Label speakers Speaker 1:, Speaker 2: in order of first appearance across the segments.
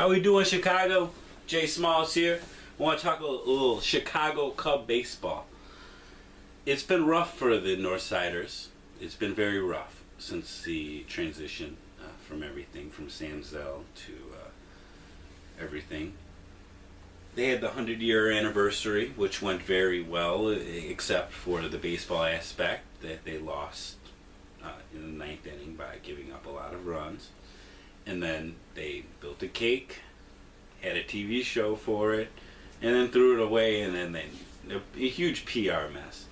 Speaker 1: How we doing, Chicago? Jay Smalls here. I want to talk a little Chicago Cub baseball. It's been rough for the Northsiders. It's been very rough since the transition from everything, from Sam Zell to everything. They had the 100-year anniversary, which went very well, except for the baseball aspect that they lost in the ninth inning by giving up a lot of runs. And then they built a cake, had a TV show for it, and then threw it away, and then a huge PR mess.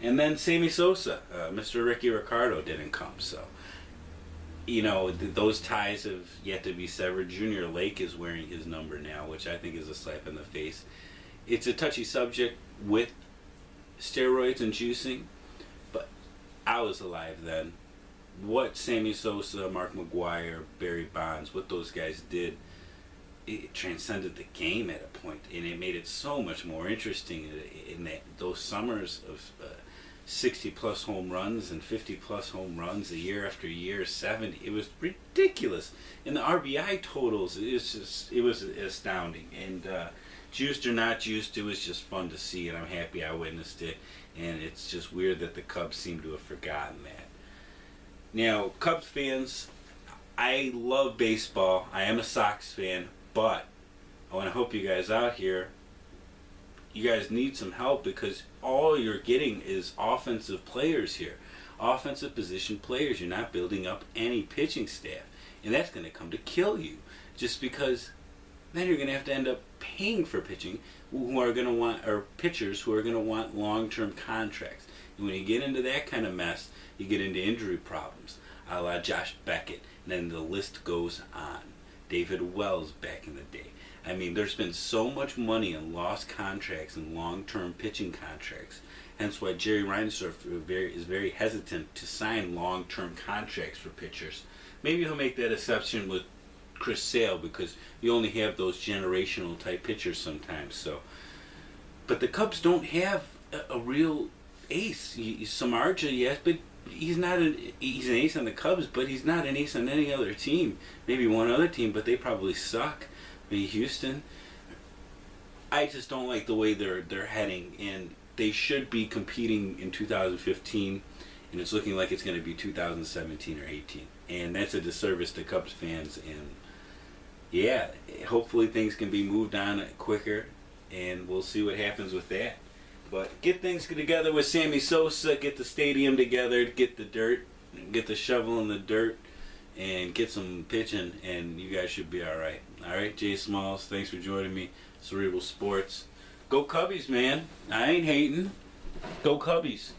Speaker 1: And then Sammy Sosa, Mr. Ricky Ricardo, didn't come. So, you know, those ties have yet to be severed. Junior Lake is wearing his number now, which I think is a slap in the face. It's a touchy subject with steroids and juicing, but I was alive then. What Sammy Sosa, Mark McGwire, Barry Bonds, what those guys did, it transcended the game at a point, and it made it so much more interesting in those summers of 60-plus home runs and 50-plus home runs a year after year, 70. It was ridiculous. And the RBI totals, it was astounding. And juiced or not juiced, it was just fun to see, and I'm happy I witnessed it. And it's just weird that the Cubs seem to have forgotten that. Now, Cubs fans, I love baseball. I am a Sox fan, but I want to help you guys out here. You guys need some help because all you're getting is offensive players here. Offensive position players. You're not building up any pitching staff. And that's going to come to kill you. Just because then you're going to have to end up paying for pitching who are going to want, or pitchers who are going to want long-term contracts. And when you get into that kind of mess, you get into injury problems, a la Josh Beckett, and then the list goes on. David Wells back in the day. I mean, there's been so much money in lost contracts and long-term pitching contracts. Hence why Jerry Reinsdorf is very hesitant to sign long-term contracts for pitchers. Maybe he'll make that exception with Chris Sale because you only have those generational type pitchers sometimes. So, but the Cubs don't have a real ace. Samardzija, yes, but he's an ace on the Cubs, but he's not an ace on any other team. Maybe one other team, but they probably suck. Maybe Houston. I just don't like the way they're heading, and they should be competing in 2015, and it's looking like it's going to be 2017 or 18, and that's a disservice to Cubs fans. And yeah, hopefully things can be moved on quicker, and we'll see what happens with that. But get things together with Sammy Sosa, get the stadium together, get the dirt, get the shovel in the dirt, and get some pitching, and you guys should be alright. Alright, Jay Smalls, thanks for joining me. Cerebral Sports. Go Cubbies, man. I ain't hating. Go Cubbies.